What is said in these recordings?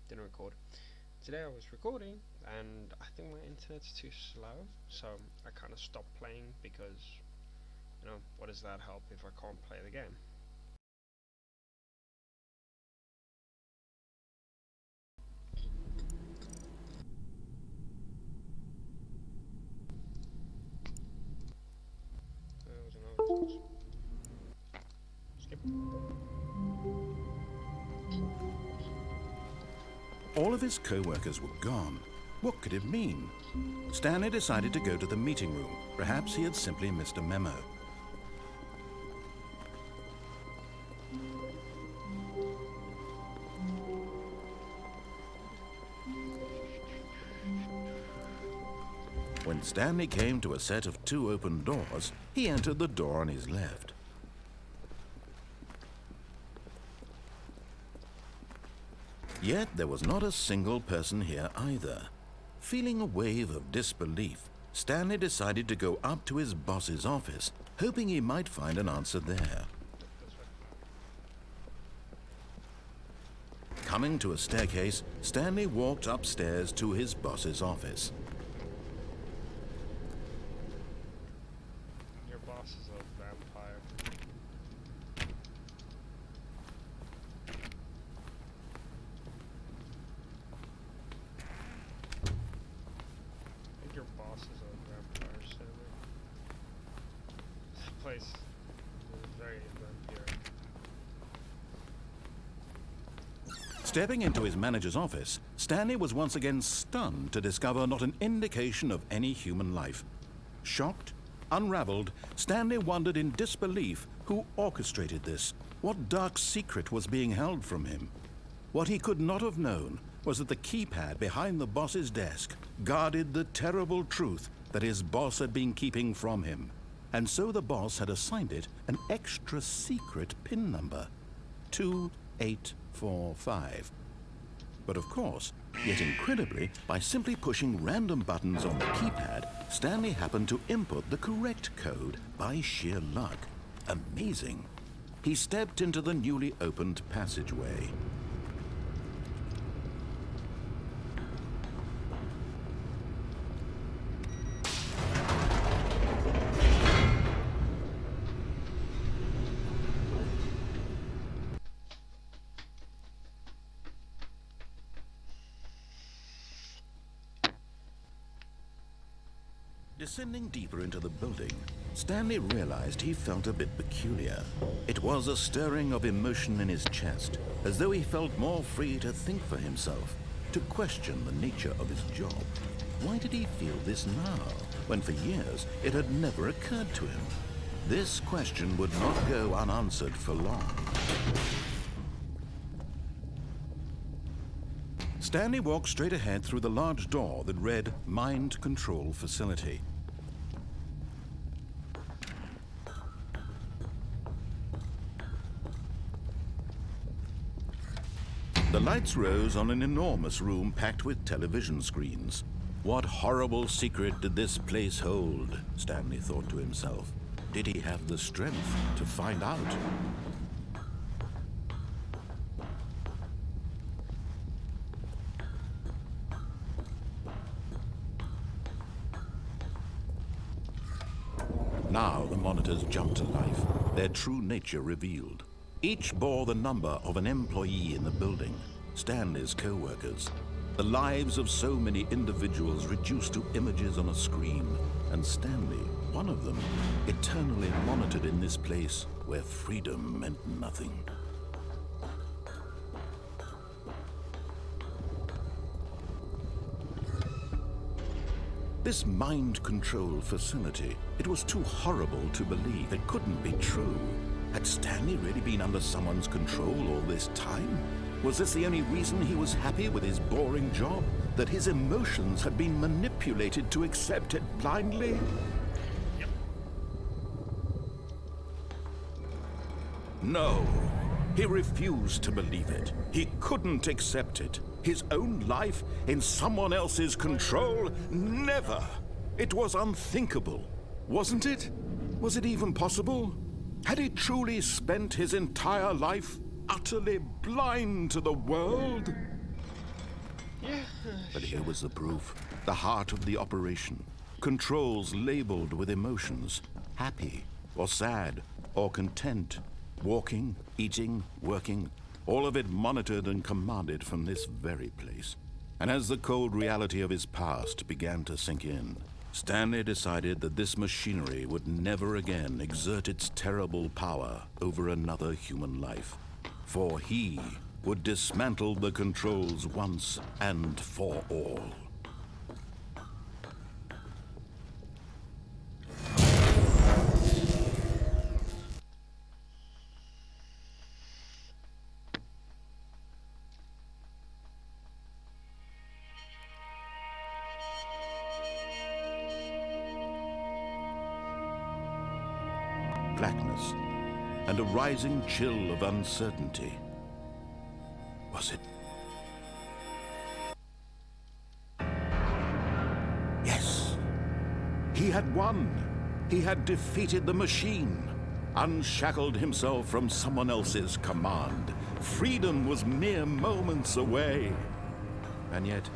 didn't record. Today I was recording and I think my internet's too slow, so I kind of stopped playing because, what does that help if I can't play the game? Skip. All of his co-workers were gone. What could it mean? Stanley decided to go to the meeting room. Perhaps he had simply missed a memo. When Stanley came to a set of two open doors, he entered the door on his left. Yet there was not a single person here either. Feeling a wave of disbelief, Stanley decided to go up to his boss's office, hoping he might find an answer there. Coming to a staircase, Stanley walked upstairs to his boss's office. Your boss is a vampire. I think your boss is a vampire, Stanley. This place is very vampiric. Stepping into his manager's office, Stanley was once again stunned to discover not an indication of any human life. Shocked, unraveled, Stanley wondered in disbelief who orchestrated this. What dark secret was being held from him? What he could not have known was that the keypad behind the boss's desk guarded the terrible truth that his boss had been keeping from him. And so the boss had assigned it an extra secret PIN number, 2845. But of course, yet incredibly, by simply pushing random buttons on the keypad, Stanley happened to input the correct code by sheer luck. Amazing. He stepped into the newly opened passageway. Descending deeper into the building, Stanley realized he felt a bit peculiar. It was a stirring of emotion in his chest, as though he felt more free to think for himself, to question the nature of his job. Why did he feel this now, when for years it had never occurred to him? This question would not go unanswered for long. Stanley walked straight ahead through the large door that read Mind Control Facility. The lights rose on an enormous room packed with television screens. What horrible secret did this place hold? Stanley thought to himself. Did he have the strength to find out? Now the monitors jumped to life, their true nature revealed. Each bore the number of an employee in the building, Stanley's co-workers. The lives of so many individuals reduced to images on a screen, and Stanley, one of them, eternally monitored in this place where freedom meant nothing. This mind control facility, it was too horrible to believe. It couldn't be true. Had Stanley really been under someone's control all this time? Was this the only reason he was happy with his boring job? That his emotions had been manipulated to accept it blindly? Yep. No. He refused to believe it. He couldn't accept it. His own life in someone else's control? Never! It was unthinkable. Wasn't it? Was it even possible? Had he truly spent his entire life utterly blind to the world? Yeah, But here sure. was the proof, the heart of the operation. Controls labeled with emotions, happy or sad or content, walking, eating, working, all of it monitored and commanded from this very place. And as the cold reality of his past began to sink in, Stanley decided that this machinery would never again exert its terrible power over another human life. For he would dismantle the controls once and for all. Blackness and a rising chill of uncertainty. Was it? Yes. He had won. He had defeated the machine, unshackled himself from someone else's command. Freedom was mere moments away. And yet,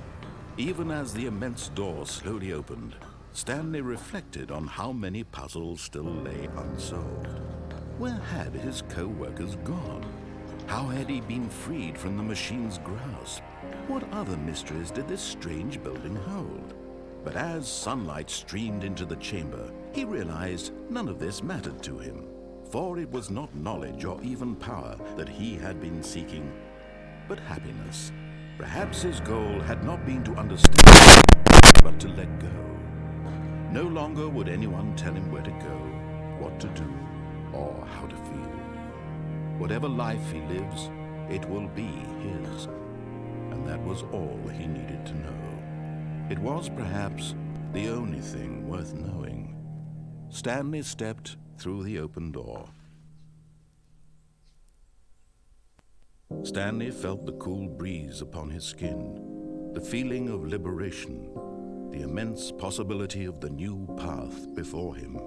even as the immense door slowly opened, Stanley reflected on how many puzzles still lay unsolved. Where had his co-workers gone? How had he been freed from the machine's grasp? What other mysteries did this strange building hold? But as sunlight streamed into the chamber, he realized none of this mattered to him. For it was not knowledge or even power that he had been seeking, but happiness. Perhaps his goal had not been to understand, but to let go. No longer would anyone tell him where to go, what to do, or how to feel. Whatever life he lives, it will be his. And that was all he needed to know. It was perhaps the only thing worth knowing. Stanley stepped through the open door. Stanley felt the cool breeze upon his skin, the feeling of liberation, the immense possibility of the new path before him.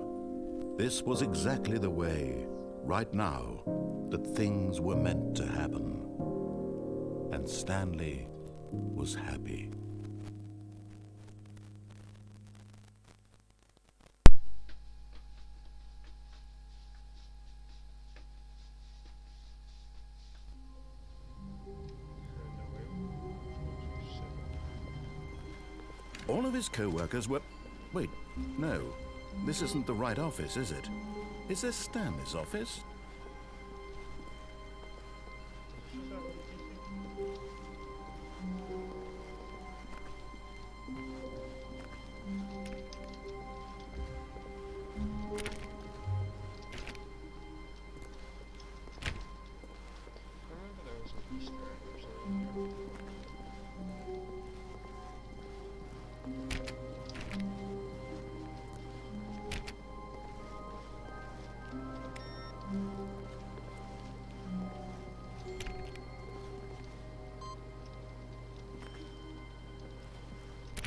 This was exactly the way, right now, that things were meant to happen. And Stanley was happy. All of his co-workers were... Wait, no. This isn't the right office, is it? Is this Stanley's office?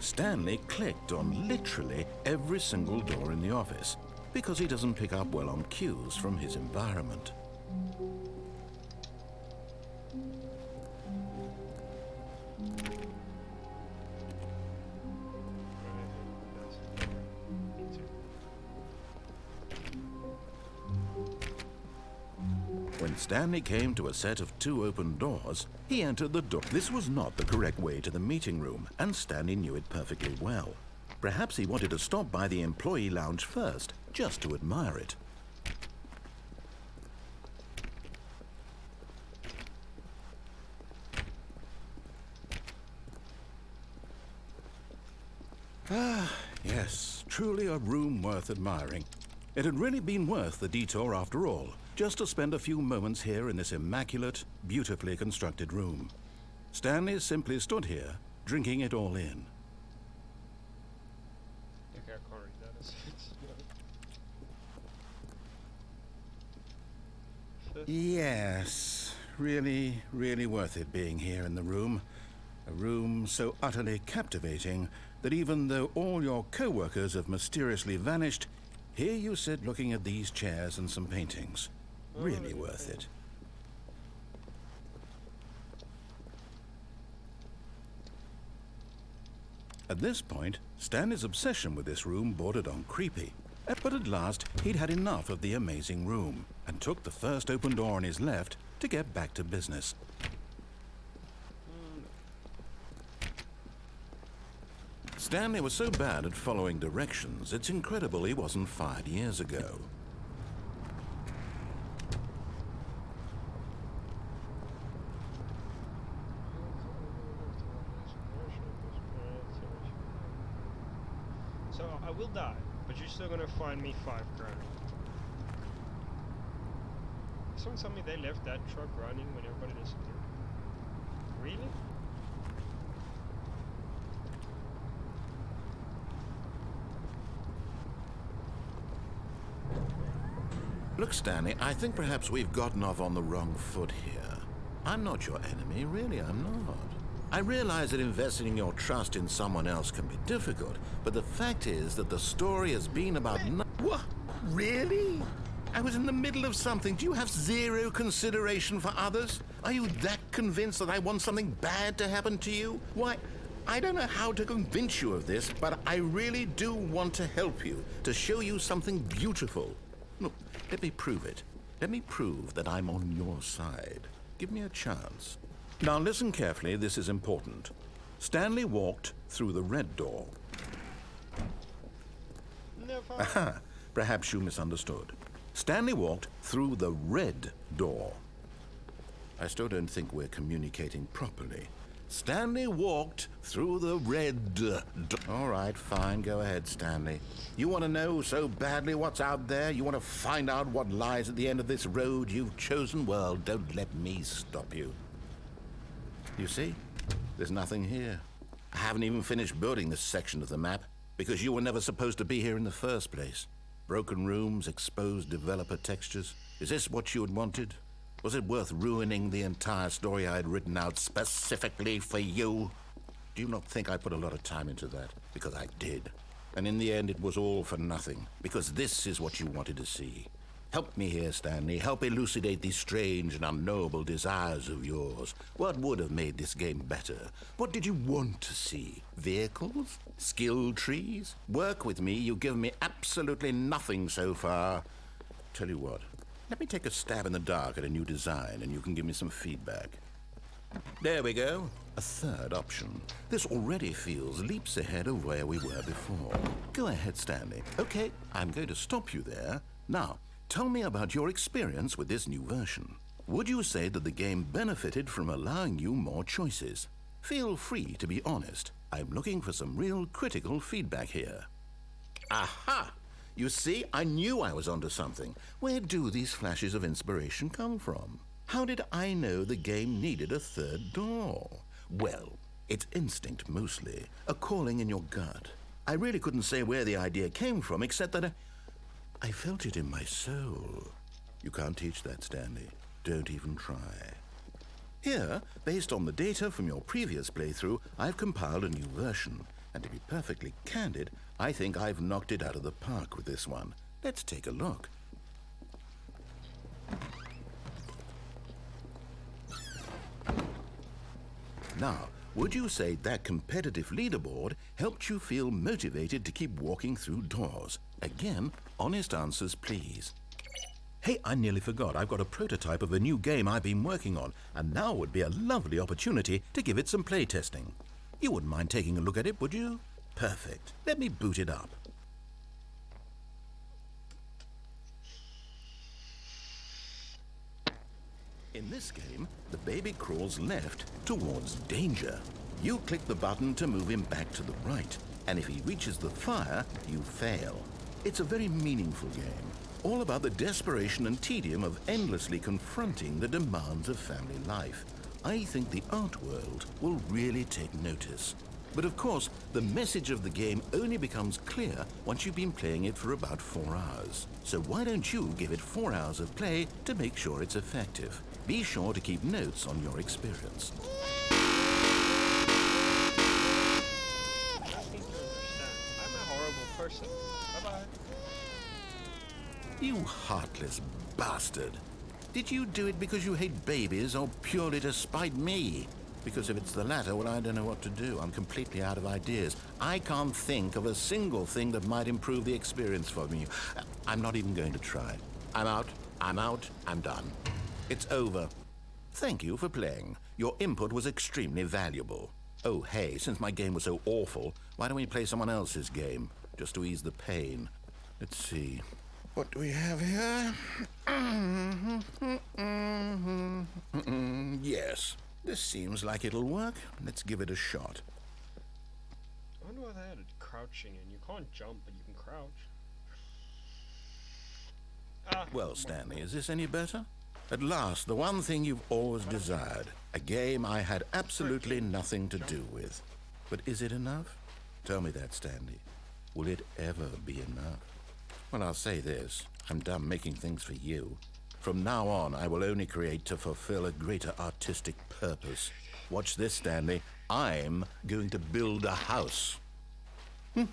Stanley clicked on literally every single door in the office because he doesn't pick up well on cues from his environment. When Stanley came to a set of 2 open doors, he entered the door. This was not the correct way to the meeting room, and Stanley knew it perfectly well. Perhaps he wanted to stop by the employee lounge first, just to admire it. Ah, yes, truly a room worth admiring. It had really been worth the detour after all, just to spend a few moments here in this immaculate, beautifully constructed room. Stanley simply stood here, drinking it all in. Okay, I can't read that. Yes, really, really worth it being here in the room. A room so utterly captivating that even though all your co-workers have mysteriously vanished, here you sit looking at these chairs and some paintings. Really worth it. At this point, Stanley's obsession with this room bordered on creepy. But at last, he'd had enough of the amazing room and took the first open door on his left to get back to business. Stanley was so bad at following directions, it's incredible he wasn't fired years ago. So I will die, but you're still gonna find me 5 grand. Someone told me they left that truck running when everybody disappeared. Really? Look, Stanley, I think perhaps we've gotten off on the wrong foot here. I'm not your enemy, really, I'm not. I realize that investing your trust in someone else can be difficult, but the fact is that the story has been about What? Really? I was in the middle of something. Do you have zero consideration for others? Are you that convinced that I want something bad to happen to you? Why, I don't know how to convince you of this, but I really do want to help you, to show you something beautiful. Look, let me prove it. Let me prove that I'm on your side. Give me a chance. Now listen carefully, this is important. Stanley walked through the red door. Never. Aha, perhaps you misunderstood. Stanley walked through the red door. I still don't think we're communicating properly. Stanley walked through the red door. All right, fine, go ahead, Stanley. You want to know so badly what's out there? You want to find out what lies at the end of this road you've chosen? Well, don't let me stop you. You see, there's nothing here. I haven't even finished building this section of the map because you were never supposed to be here in the first place. Broken rooms, exposed developer textures. Is this what you had wanted? Was it worth ruining the entire story I had written out specifically for you? Do you not think I put a lot of time into that? Because I did. And in the end, it was all for nothing. Because this is what you wanted to see. Help me here, Stanley. Help elucidate these strange and unknowable desires of yours. What would have made this game better? What did you want to see? Vehicles? Skill trees? Work with me. You've given me absolutely nothing so far. Tell you what. Let me take a stab in the dark at a new design, and you can give me some feedback. There we go. A third option. This already feels leaps ahead of where we were before. Go ahead, Stanley. Okay, I'm going to stop you there. Now, tell me about your experience with this new version. Would you say that the game benefited from allowing you more choices? Feel free to be honest. I'm looking for some real critical feedback here. Aha! You see, I knew I was onto something. Where do these flashes of inspiration come from? How did I know the game needed a third door? Well, it's instinct mostly, a calling in your gut. I really couldn't say where the idea came from, except that I felt it in my soul. You can't teach that, Stanley. Don't even try. Here, based on the data from your previous playthrough, I've compiled a new version. And to be perfectly candid, I think I've knocked it out of the park with this one. Let's take a look. Now, would you say that competitive leaderboard helped you feel motivated to keep walking through doors? Again, honest answers, please. Hey, I nearly forgot. I've got a prototype of a new game I've been working on, and now would be a lovely opportunity to give it some playtesting. You wouldn't mind taking a look at it, would you? Perfect. Let me boot it up. In this game, the baby crawls left towards danger. You click the button to move him back to the right, and if he reaches the fire, you fail. It's a very meaningful game, all about the desperation and tedium of endlessly confronting the demands of family life. I think the art world will really take notice. But of course, the message of the game only becomes clear once you've been playing it for about 4 hours. So why don't you give it 4 hours of play to make sure it's effective? Be sure to keep notes on your experience. I think you understand. I'm a horrible person. Bye-bye. You heartless bastard. Did you do it because you hate babies or purely to spite me? Because if it's the latter, well, I don't know what to do. I'm completely out of ideas. I can't think of a single thing that might improve the experience for me. I'm not even going to try. I'm out. I'm done. It's over. Thank you for playing. Your input was extremely valuable. Oh, hey, since my game was so awful, why don't we play someone else's game? Just to ease the pain. Let's see. What do we have here? Yes. This seems like it'll work. Let's give it a shot. I wonder why they added crouching in. You can't jump, but you can crouch. Well, Stanley, is this any better? At last, the one thing you've always desired. A game I had absolutely nothing to do with. But is it enough? Tell me that, Stanley. Will it ever be enough? Well, I'll say this. I'm done making things for you. From now on, I will only create to fulfill a greater artistic purpose. Watch this, Stanley. I'm going to build a house. This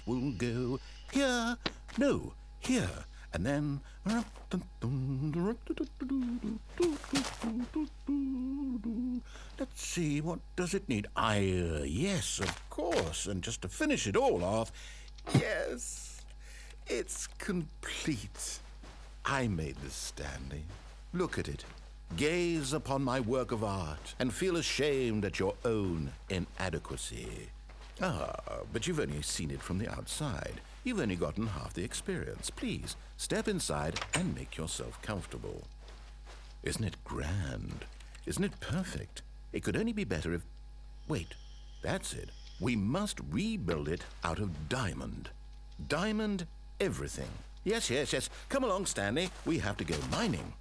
will go here. No, here. And then... Let's see, what does it need? Yes, of course. And just to finish it all off, yes, it's complete. I made this, Stanley. Look at it. Gaze upon my work of art and feel ashamed at your own inadequacy. But you've only seen it from the outside. You've only gotten half the experience. Please, step inside and make yourself comfortable. Isn't it grand? Isn't it perfect? It could only be better if... Wait, that's it. We must rebuild it out of diamond. Diamond everything. Yes. Come along, Stanley. We have to go mining.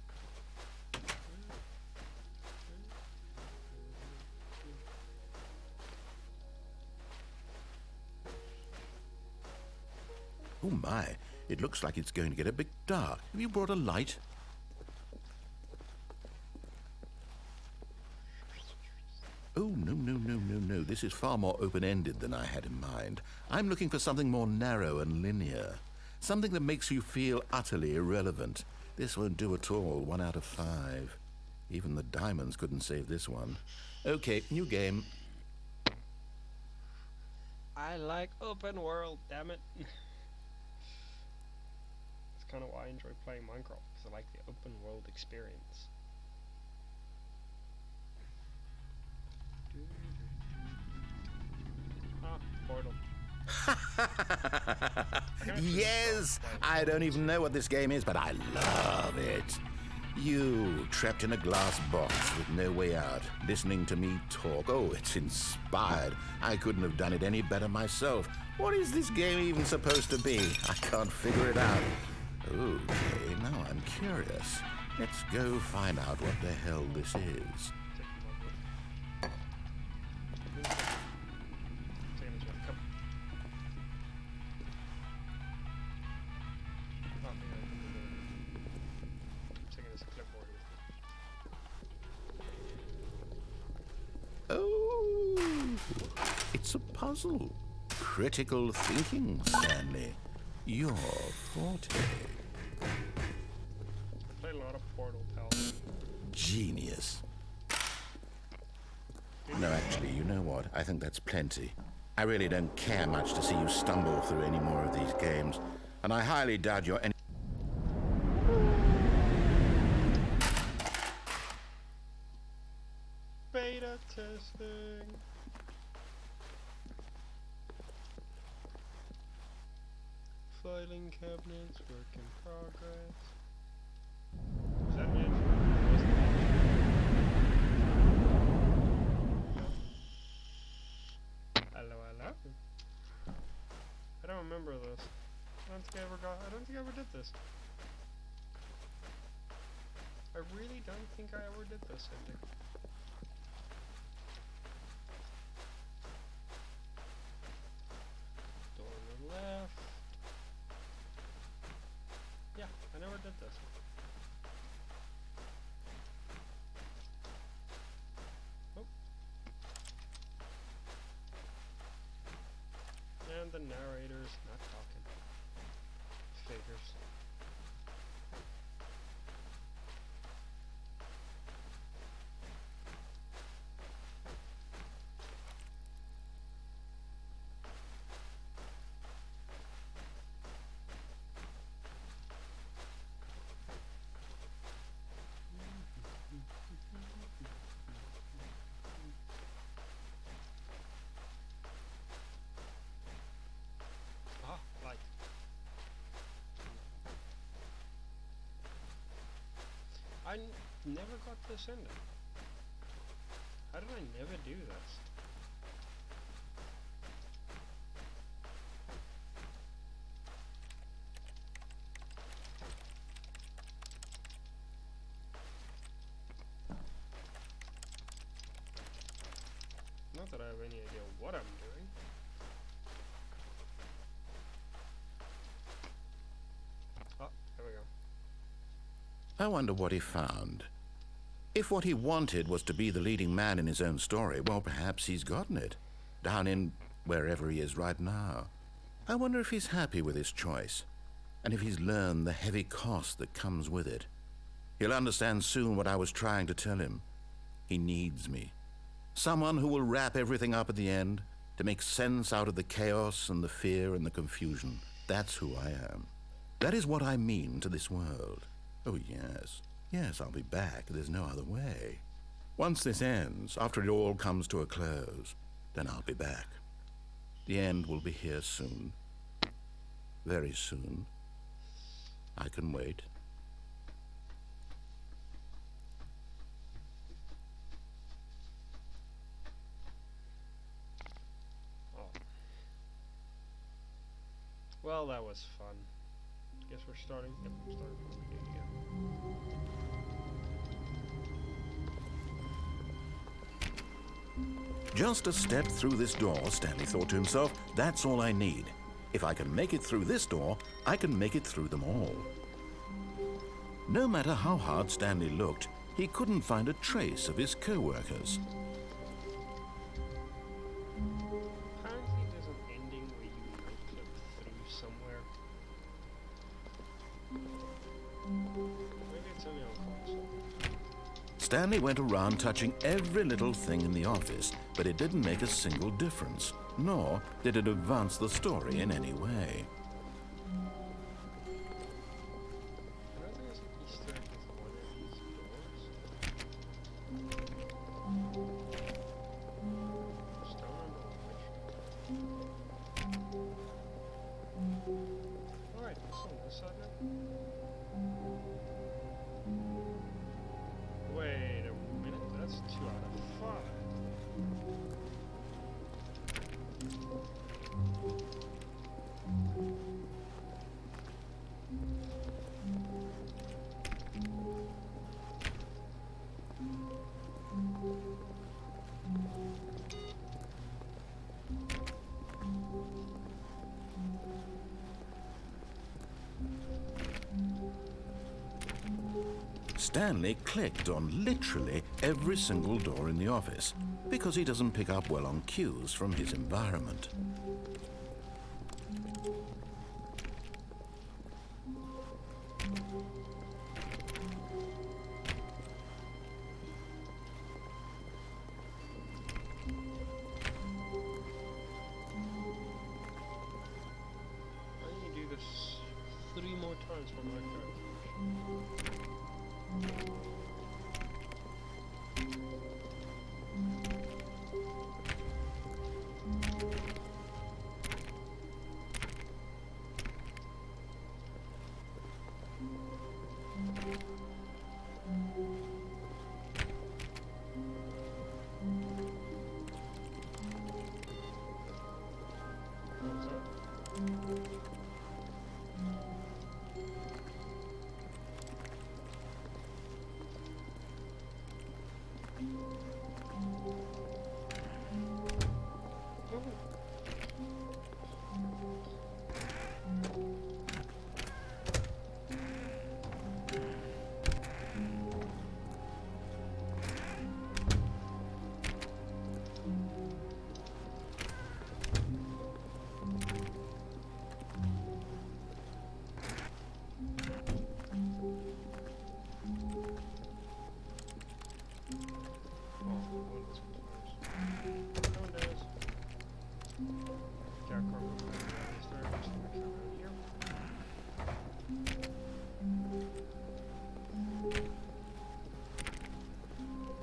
Oh my, it looks like it's going to get a bit dark. Have you brought a light? Oh, no. This is far more open-ended than I had in mind. I'm looking for something more narrow and linear. Something that makes you feel utterly irrelevant. This won't do at all. 1 out of 5. Even the diamonds couldn't save this one. Okay, new game. I like open world, damn it. That's kind of why I enjoy playing Minecraft, because I like the open world experience. Portal. Yes! I don't even know what this game is, but I love it. You, trapped in a glass box with no way out, listening to me talk. Oh, it's inspired. I couldn't have done it any better myself. What is this game even supposed to be? I can't figure it out. Okay, now I'm curious. Let's go find out what the hell this is. Oh, it's a puzzle. Critical thinking, Stanley. Your forte. I played a lot of Portal, pal. Genius. No, actually, you know what? I think that's plenty. I really don't care much to see you stumble through any more of these games, and I highly doubt you're any... Beta testing. Filing cabinets, work in progress. Is that it? Hello. I don't remember this. I don't think I ever did this. I really don't think I ever did this, I think. Door on the left. Yeah, I never did this. Oh. And the narrator's not talking. Figures. never got this ending. How did I never do this? Not that I have any idea what I'm doing. Oh, there we go. I wonder what he found. If what he wanted was to be the leading man in his own story, well, perhaps he's gotten it. Down in wherever he is right now. I wonder if he's happy with his choice, and if he's learned the heavy cost that comes with it. He'll understand soon what I was trying to tell him. He needs me. Someone who will wrap everything up at the end, to make sense out of the chaos and the fear and the confusion. That's who I am. That is what I mean to this world. Oh, yes. Yes, I'll be back. There's no other way. Once this ends, after it all comes to a close, then I'll be back. The end will be here soon. Very soon. I can wait. Oh. Well, that was fun. Guess we're starting. Yep, we're starting from the beginning again. Just a step through this door, Stanley thought to himself. That's all I need. If I can make it through this door, I can make it through them all. No matter how hard Stanley looked, he couldn't find a trace of his co-workers. Apparently there's an ending where you might clip through somewhere. Maybe it's only on console. Stanley went around touching every little thing in the office, but it didn't make a single difference, nor did it advance the story in any way. I don't think there's an Easter egg with one of these doors. Just don't remember which. Alright, it's on this side now. Wait a minute, that's 2 out of 5. Stanley clicked on literally every single door in the office because he doesn't pick up well on cues from his environment. I need to do this 3 more times for my card. What's that?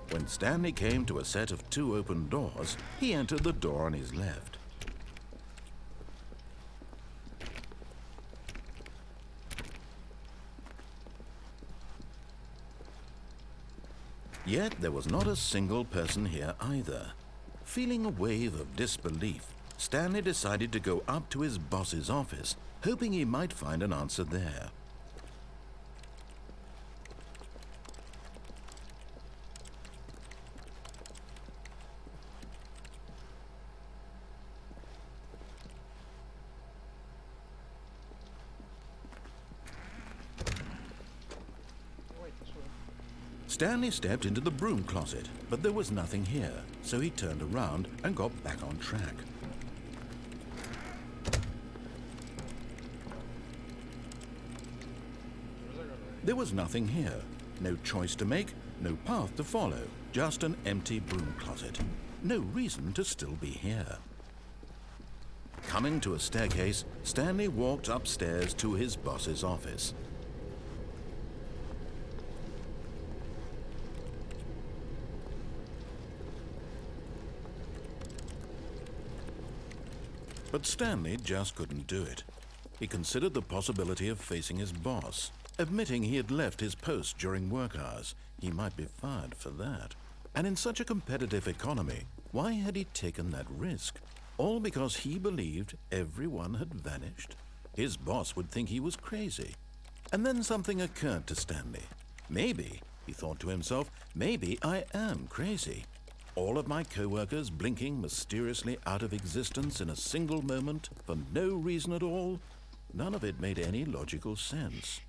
When Stanley came to a set of 2 open doors, he entered the door on his left. Yet there was not a single person here either. Feeling a wave of disbelief, Stanley decided to go up to his boss's office, hoping he might find an answer there. Wait, this way. Stanley stepped into the broom closet, but there was nothing here, so he turned around and got back on track. Where's that gonna There was nothing here. No choice to make, no path to follow, just an empty broom closet. No reason to still be here. Coming to a staircase, Stanley walked upstairs to his boss's office. But Stanley just couldn't do it. He considered the possibility of facing his boss. Admitting he had left his post during work hours, he might be fired for that. And in such a competitive economy, why had he taken that risk? All because he believed everyone had vanished? His boss would think he was crazy. And then something occurred to Stanley. Maybe, he thought to himself, maybe I am crazy. All of my co-workers blinking mysteriously out of existence in a single moment for no reason at all? None of it made any logical sense.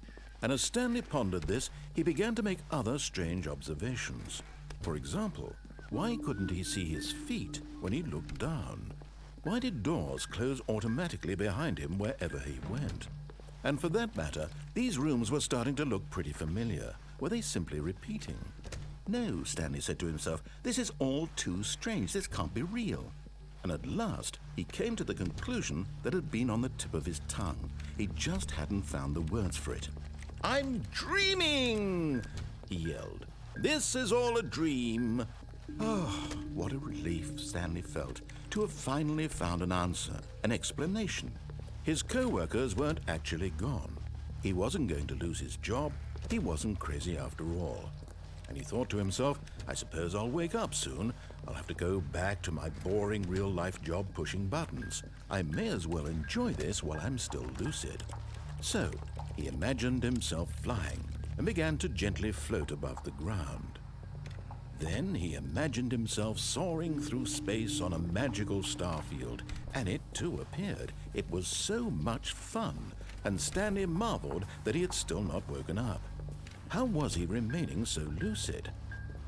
And as Stanley pondered this, he began to make other strange observations. For example, why couldn't he see his feet when he looked down? Why did doors close automatically behind him wherever he went? And for that matter, these rooms were starting to look pretty familiar. Were they simply repeating? No, Stanley said to himself, this is all too strange. This can't be real. And at last, he came to the conclusion that had been on the tip of his tongue. He just hadn't found the words for it. "I'm dreaming!" he yelled. "This is all a dream." Oh, what a relief Stanley felt to have finally found an answer, an explanation. His co-workers weren't actually gone. He wasn't going to lose his job. He wasn't crazy after all. And he thought to himself, I suppose I'll wake up soon. I'll have to go back to my boring real-life job pushing buttons. I may as well enjoy this while I'm still lucid. So, he imagined himself flying and began to gently float above the ground. Then he imagined himself soaring through space on a magical starfield, and it too appeared. It was so much fun, and Stanley marveled that he had still not woken up. How was he remaining so lucid?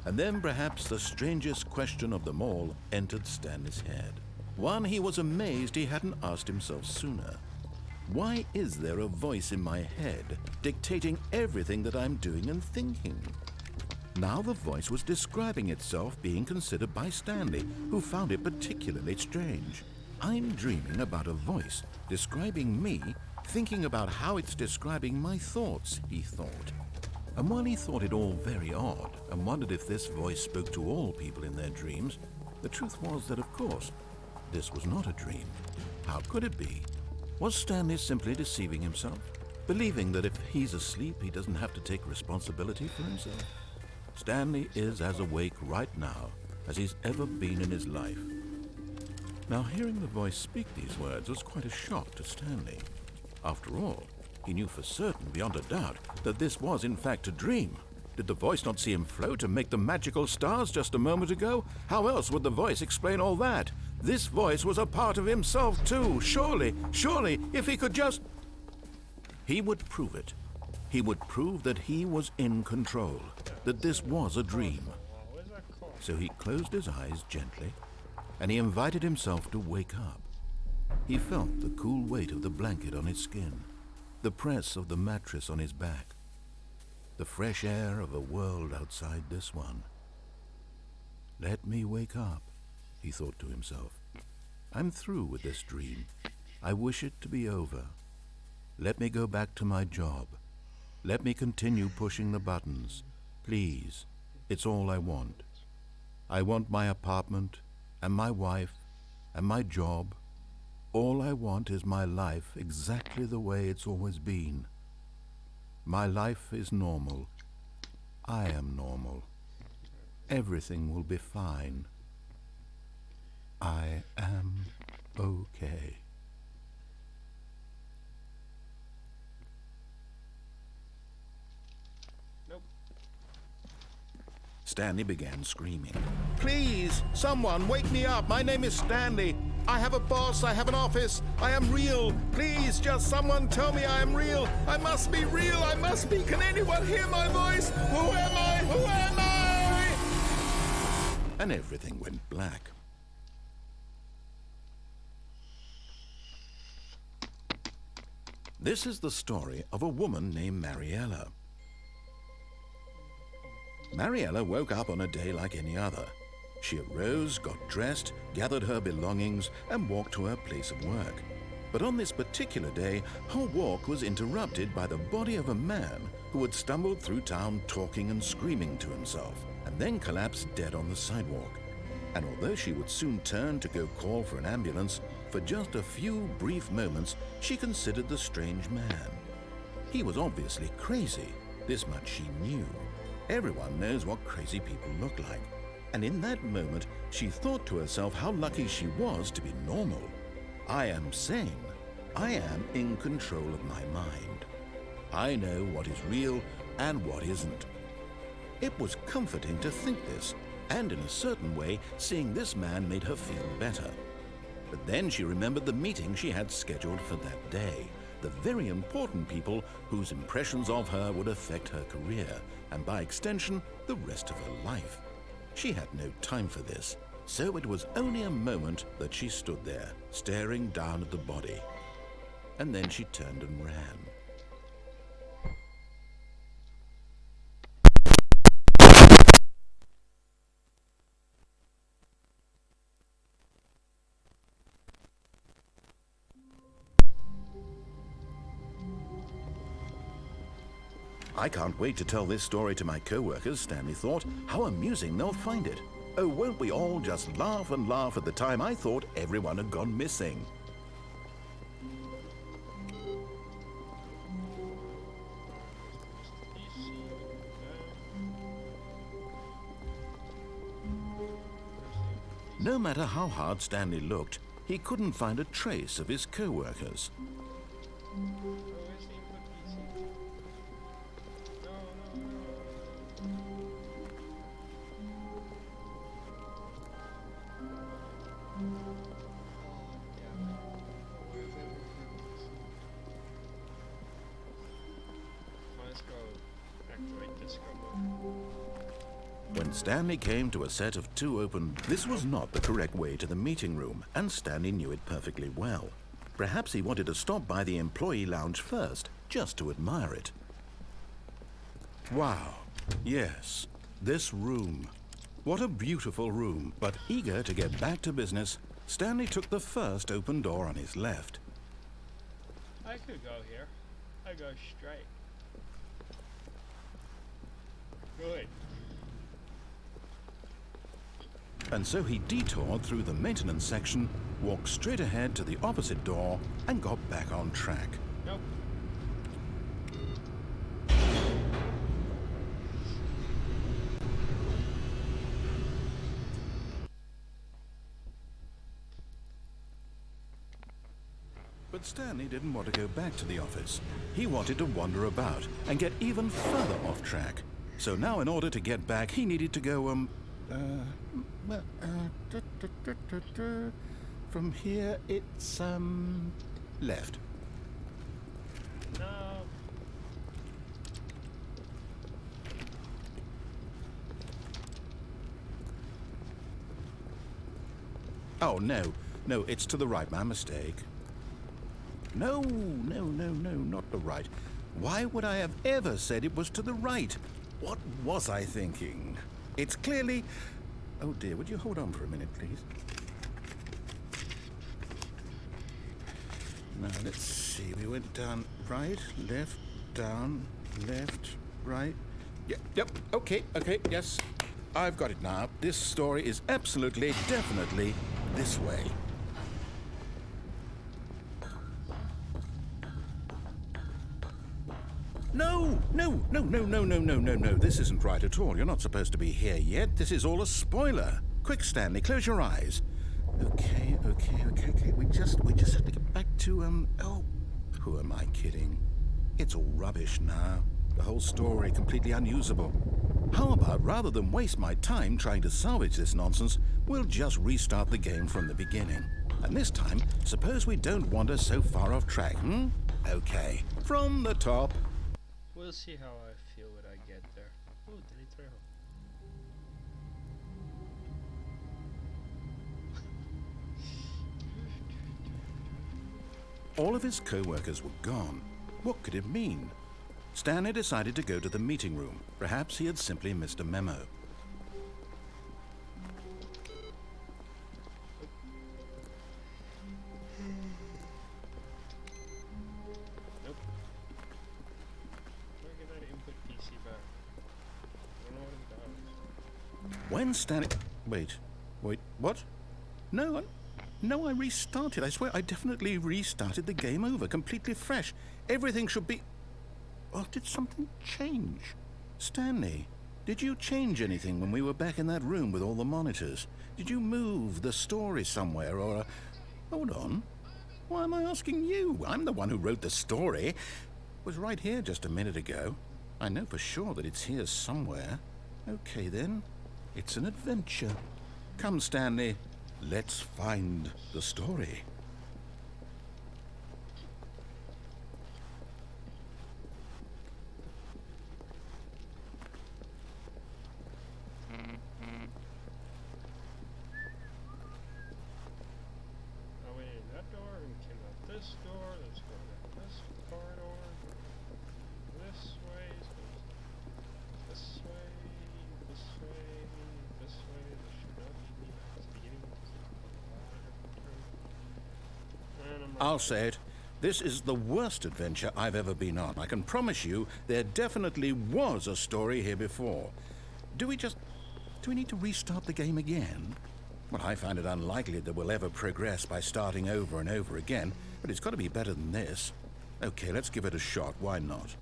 And then perhaps the strangest question of them all entered Stanley's head. One he was amazed he hadn't asked himself sooner. Why is there a voice in my head dictating everything that I'm doing and thinking? Now the voice was describing itself being considered by Stanley, who found it particularly strange. I'm dreaming about a voice describing me, thinking about how it's describing my thoughts, he thought. And while he thought it all very odd and wondered if this voice spoke to all people in their dreams, the truth was that, of course, this was not a dream. How could it be? Was Stanley simply deceiving himself, believing that if he's asleep, he doesn't have to take responsibility for himself? Stanley is as awake right now as he's ever been in his life. Now, hearing the voice speak these words was quite a shock to Stanley. After all, he knew for certain, beyond a doubt, that this was in fact a dream. Did the voice not see him float and make the magical stars just a moment ago? How else would the voice explain all that? This voice was a part of himself too. Surely, if he could just... He would prove it. He would prove that he was in control, that this was a dream. So he closed his eyes gently, and he invited himself to wake up. He felt the cool weight of the blanket on his skin, the press of the mattress on his back, the fresh air of a world outside this one. Let me wake up, he thought to himself. I'm through with this dream. I wish it to be over. Let me go back to my job. Let me continue pushing the buttons. Please, it's all I want. I want my apartment and my wife and my job. All I want is my life exactly the way it's always been. My life is normal. I am normal. Everything will be fine. I am okay. Nope. Stanley began screaming. Please, someone, wake me up. My name is Stanley. I have a boss. I have an office. I am real. Please, just someone tell me I am real. I must be real. I must be. Can anyone hear my voice? Who am I? Who am I? And everything went black. This is the story of a woman named Mariella. Mariella woke up on a day like any other. She arose, got dressed, gathered her belongings, and walked to her place of work. But on this particular day, her walk was interrupted by the body of a man who had stumbled through town talking and screaming to himself, and then collapsed dead on the sidewalk. And although she would soon turn to go call for an ambulance, for just a few brief moments she considered the strange man. He was obviously crazy. This much she knew. Everyone knows what crazy people look like. And in that moment, she thought to herself how lucky she was to be normal. I am sane. I am in control of my mind. I know what is real and what isn't. It was comforting to think this, and in a certain way, seeing this man made her feel better. But then she remembered the meeting she had scheduled for that day, the very important people whose impressions of her would affect her career, and by extension, the rest of her life. She had no time for this, so it was only a moment that she stood there, staring down at the body. And then she turned and ran. I can't wait to tell this story to my co-workers, Stanley thought. How amusing they'll find it. Oh, won't we all just laugh and laugh at the time I thought everyone had gone missing. No matter how hard Stanley looked, he couldn't find a trace of his co-workers. When Stanley came to a set of two open, this was not the correct way to the meeting room, and Stanley knew it perfectly well. Perhaps he wanted to stop by the employee lounge first, just to admire it. Wow, yes, this room. What a beautiful room. But eager to get back to business, Stanley took the first open door on his left. I could go here. I go straight. Good. And so he detoured through the maintenance section, walked straight ahead to the opposite door, and got back on track. Nope. But Stanley didn't want to go back to the office. He wanted to wander about and get even further off track. So now in order to get back, he needed to go, from here it's, left. No. Oh, no, it's to the right, my mistake. No, not the right. Why would I have ever said it was to the right? What was I thinking? It's clearly... Oh dear, would you hold on for a minute, please? Now, let's see. We went down right, left, down, left, right. Yep, okay, yes. I've got it now. This story is absolutely, definitely this way. No, no, no, no, no, no, no, no, no. This isn't right at all. You're not supposed to be here yet. This is all a spoiler. Quick, Stanley, close your eyes. Okay. We just have to get back to, oh, who am I kidding? It's all rubbish now. The whole story completely unusable. How about, rather than waste my time trying to salvage this nonsense, we'll just restart the game from the beginning. And this time, suppose we don't wander so far off track, Okay, from the top. We'll see how I feel when I get there. Oh, delete trail. All of his co-workers were gone. What could it mean? Stanley decided to go to the meeting room. Perhaps he had simply missed a memo. Nope. Where get that input PC back? I don't know what it does. When Stanley... Wait, what? No, I restarted. I swear I definitely restarted the game over, completely fresh. Everything should be... Or did something change? Stanley, did you change anything when we were back in that room with all the monitors? Did you move the story somewhere or... Hold on. Why am I asking you? I'm the one who wrote the story. It was right here just a minute ago. I know for sure that it's here somewhere. Okay then. It's an adventure. Come, Stanley. Let's find the story. I went in that door and came out this door. Let's go down this corridor. This way. This way. This way. This way. This should not be the beginning. I'll say it. This is the worst adventure I've ever been on. I can promise you there definitely was a story here before. Do we need to restart the game again? Well, I find it unlikely that we'll ever progress by starting over and over again, but it's got to be better than this. Okay, let's give it a shot. Why not?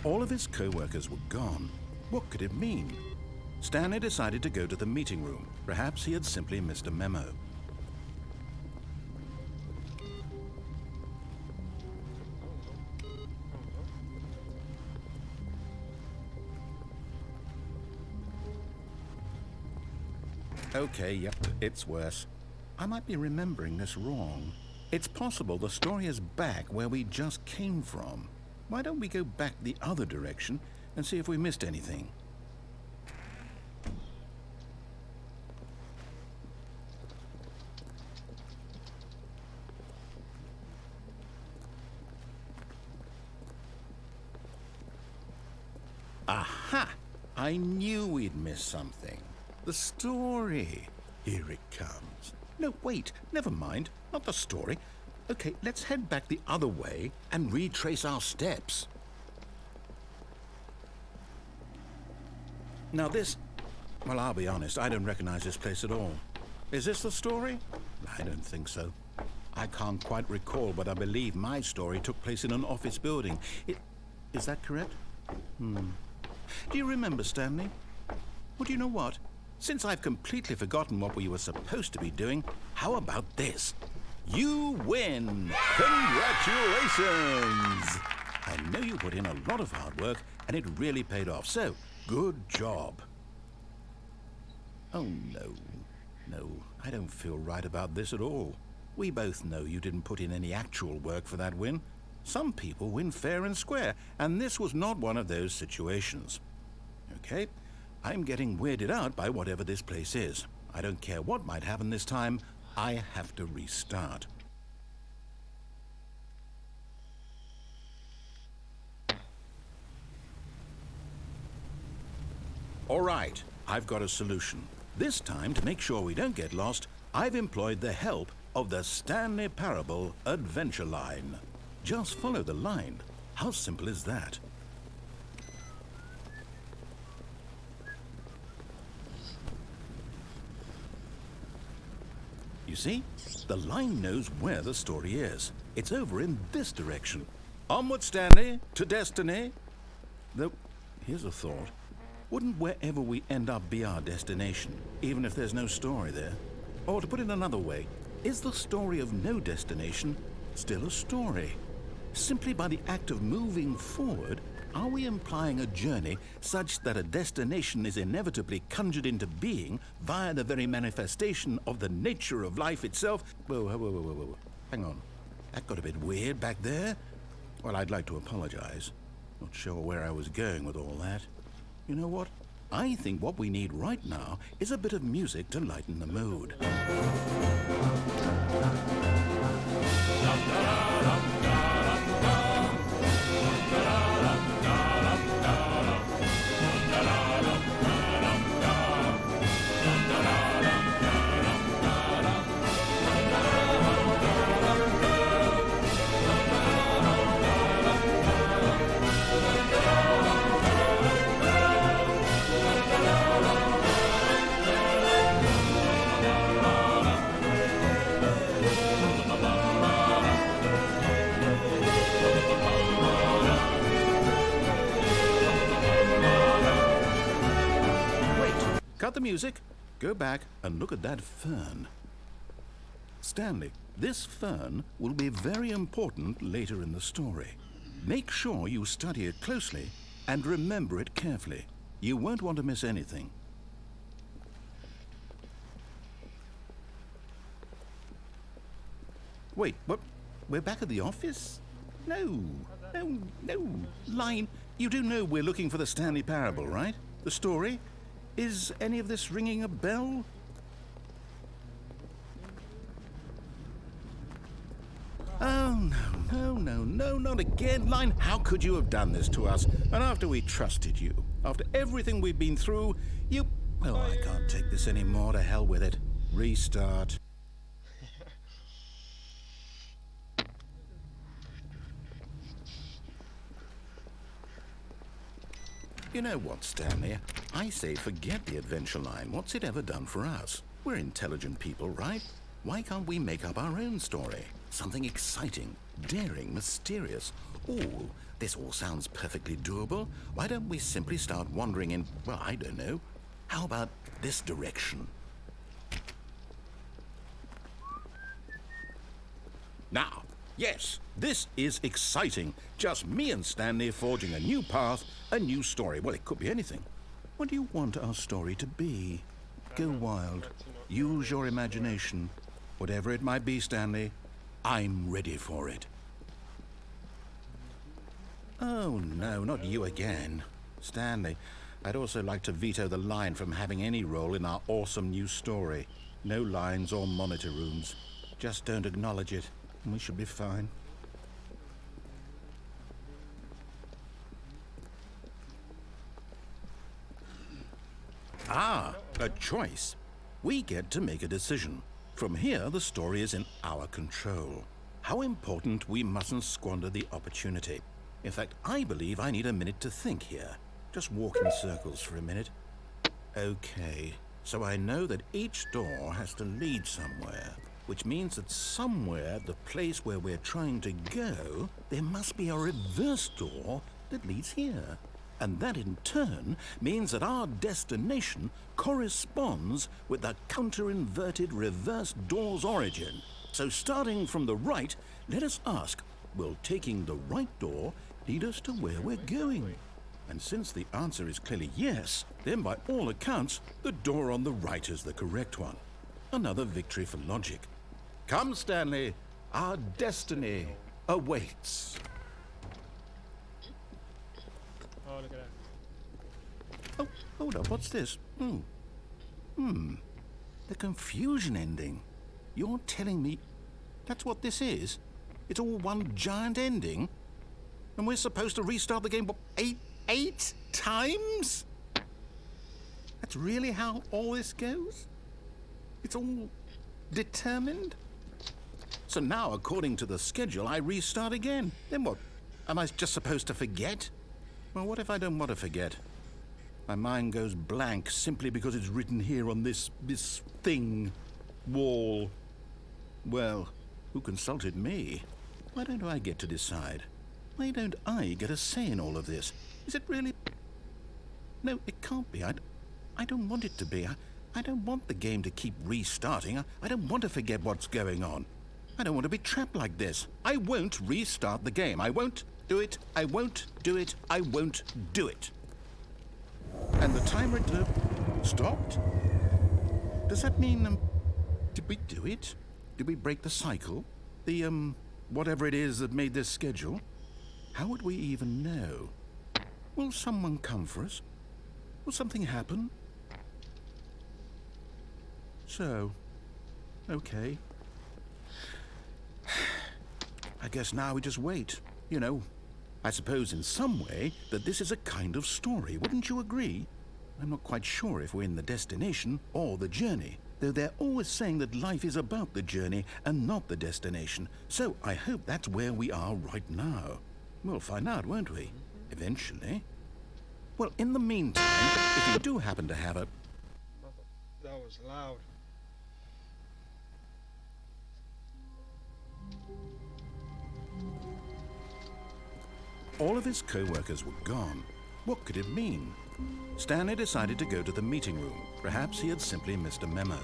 All of his co-workers were gone. What could it mean? Stanley decided to go to the meeting room. Perhaps he had simply missed a memo. Okay, yep, it's worse. I might be remembering this wrong. It's possible the story is back where we just came from. Why don't we go back the other direction and see if we missed anything? Aha! I knew we'd missed something. The story. Here it comes. No, wait, never mind. Not the story. Okay, let's head back the other way and retrace our steps. Now this... Well, I'll be honest, I don't recognize this place at all. Is this the story? I don't think so. I can't quite recall, but I believe my story took place in an office building. Is that correct? Do you remember, Stanley? Well, do you know what? Since I've completely forgotten what we were supposed to be doing, how about this? You win! Congratulations! I know you put in a lot of hard work, and it really paid off, so good job. Oh, no, I don't feel right about this at all. We both know you didn't put in any actual work for that win. Some people win fair and square, and this was not one of those situations. Okay, I'm getting weirded out by whatever this place is. I don't care what might happen this time, I have to restart. All right, I've got a solution. This time, to make sure we don't get lost, I've employed the help of the Stanley Parable Adventure Line. Just follow the line. How simple is that? You see? The line knows where the story is. It's over in this direction. Onward, Stanley, to destiny. Though, here's a thought. Wouldn't wherever we end up be our destination, even if there's no story there? Or to put it another way, is the story of no destination still a story? Simply by the act of moving forward, are we implying a journey such that a destination is inevitably conjured into being via the very manifestation of the nature of life itself? Whoa. Hang on. That got a bit weird back there. Well, I'd like to apologize. Not sure where I was going with all that. You know what? I think what we need right now is a bit of music to lighten the mood. Cut the music, go back and look at that fern. Stanley, this fern will be very important later in the story. Make sure you study it closely and remember it carefully. You won't want to miss anything. Wait, what? We're back at the office? No. Line, you do know we're looking for the Stanley Parable, right? The story? Is any of this ringing a bell? Oh, no, not again, Line. How could you have done this to us? And after we trusted you, after everything we've been through, you... Well, I can't take this anymore. To hell with it. Restart. You know what, Stanley? I say forget the adventure line. What's it ever done for us? We're intelligent people, right? Why can't we make up our own story? Something exciting, daring, mysterious. Ooh, this all sounds perfectly doable. Why don't we simply start wandering in, well, I don't know. How about this direction? Now, yes, this is exciting. Just me and Stanley forging a new path, a new story. Well, it could be anything. What do you want our story to be? Go wild. Use your imagination. Whatever it might be, Stanley, I'm ready for it. Oh, no, not you again. Stanley, I'd also like to veto the line from having any role in our awesome new story. No lines or monitor rooms. Just don't acknowledge it, and we should be fine. Ah, a choice. We get to make a decision. From here, the story is in our control. How important we mustn't squander the opportunity. In fact, I believe I need a minute to think here. Just walk in circles for a minute. Okay, so I know that each door has to lead somewhere, which means that somewhere, the place where we're trying to go, there must be a reverse door that leads here. And that in turn means that our destination corresponds with the counter-inverted reverse door's origin. So starting from the right, let us ask, will taking the right door lead us to where we're going? And since the answer is clearly yes, then by all accounts, the door on the right is the correct one. Another victory for logic. Come, Stanley, our destiny awaits. Oh, look at that. Oh, hold up, what's this? The confusion ending. You're telling me that's what this is? It's all one giant ending? And we're supposed to restart the game, what, eight times? That's really how all this goes? It's all determined? So now, according to the schedule, I restart again. Then what? Am I just supposed to forget? Well, what if I don't want to forget? My mind goes blank simply because it's written here on this thing, wall, Well, who consulted me? Why don't I get to decide? Why don't I get a say in all of this? Is it really... No, it can't be. I don't want it to be. I don't want the game to keep restarting. I don't want to forget what's going on. I don't want to be trapped like this. I won't restart the game. I won't do it. I won't do it. I won't do it. And the timer stopped? Does that mean, did we do it? Did we break the cycle? The, whatever it is that made this schedule? How would we even know? Will someone come for us? Will something happen? So, okay. I guess now we just wait. You know, I suppose in some way that this is a kind of story, wouldn't you agree? I'm not quite sure if we're in the destination or the journey, though they're always saying that life is about the journey and not the destination. So I hope that's where we are right now. We'll find out, won't we? Eventually. Well, in the meantime, if you do happen to have a... That was loud. All of his co-workers were gone. What could it mean? Stanley decided to go to the meeting room. Perhaps he had simply missed a memo.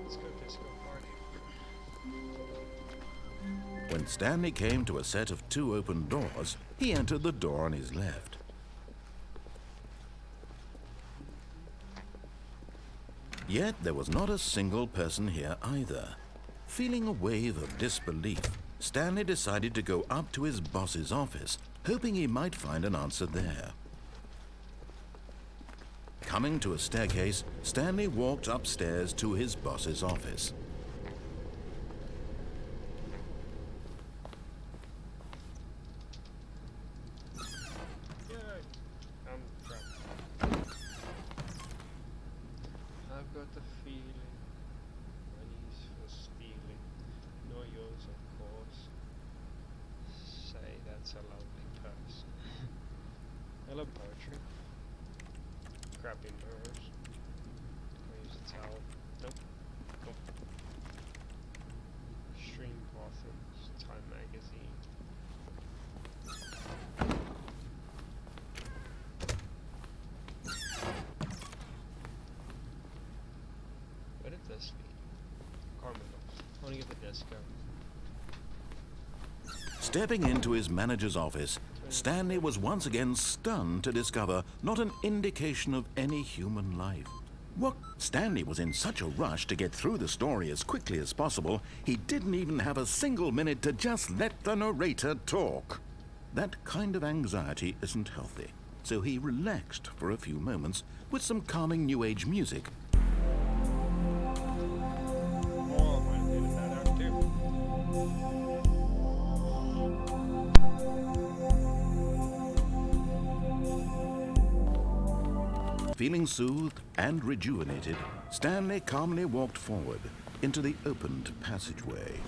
Let's go disco party. When Stanley came to a set of 2 open doors, he entered the door on his left. Yet there was not a single person here either. Feeling a wave of disbelief, Stanley decided to go up to his boss's office, hoping he might find an answer there. Coming to a staircase, Stanley walked upstairs to his boss's office. Yay! I'm trapped. I've got the feeling money's for stealing. No yours, of course. Say that's a lovely person. Hello, poetry. Crappy mirrors. Can I use a towel? Nope. Nope. Stream Bottoms, Time Magazine. Where did this lead? Carminos. I want to get the disco. Stepping into his manager's office, Stanley was once again stunned to discover not an indication of any human life. What? Stanley was in such a rush to get through the story as quickly as possible, he didn't even have a single minute to just let the narrator talk. That kind of anxiety isn't healthy, so he relaxed for a few moments with some calming New Age music. Oh, I might have edited that out too. Feeling soothed and rejuvenated, Stanley calmly walked forward into the opened passageway.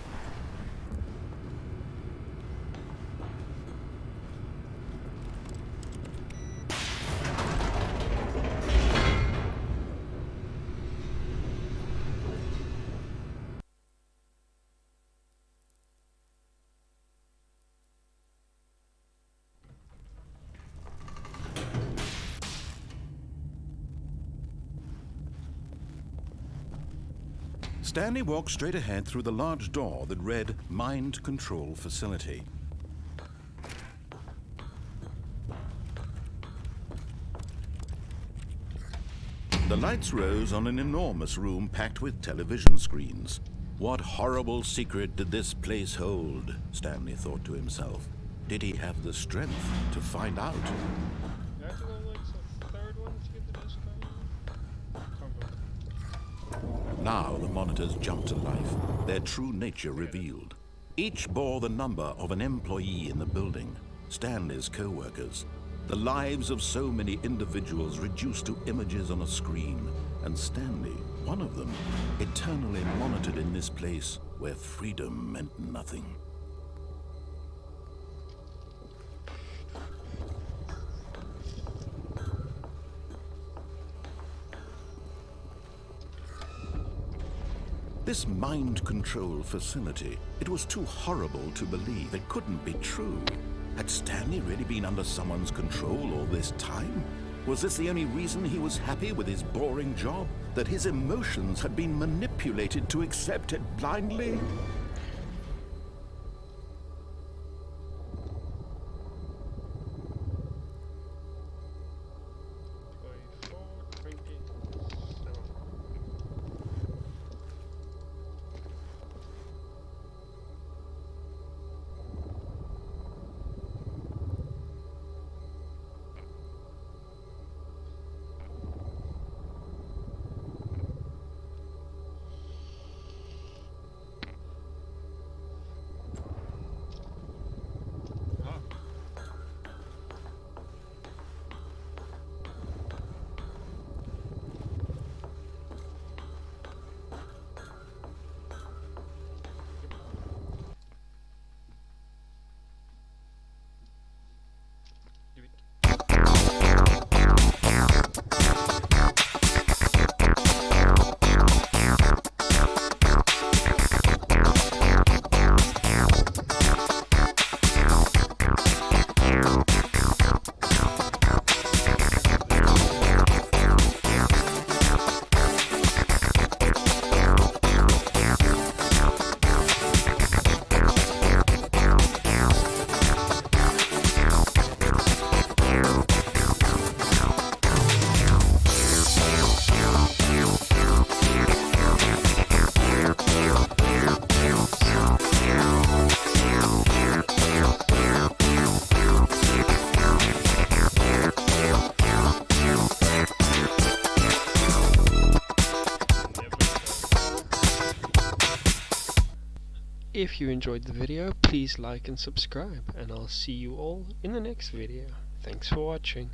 Stanley walked straight ahead through the large door that read Mind Control Facility. The lights rose on an enormous room packed with television screens. What horrible secret did this place hold? Stanley thought to himself. Did he have the strength to find out? Do I have to go like the third one to get the disco? Now the monitors jumped to life, their true nature revealed. Each bore the number of an employee in the building, Stanley's co-workers. The lives of so many individuals reduced to images on a screen, and Stanley, one of them, eternally monitored in this place where freedom meant nothing. This mind control facility, it was too horrible to believe. It couldn't be true. Had Stanley really been under someone's control all this time? Was this the only reason he was happy with his boring job? That his emotions had been manipulated to accept it blindly? If you enjoyed the video, please like and subscribe, and I'll see you all in the next video. Thanks for watching.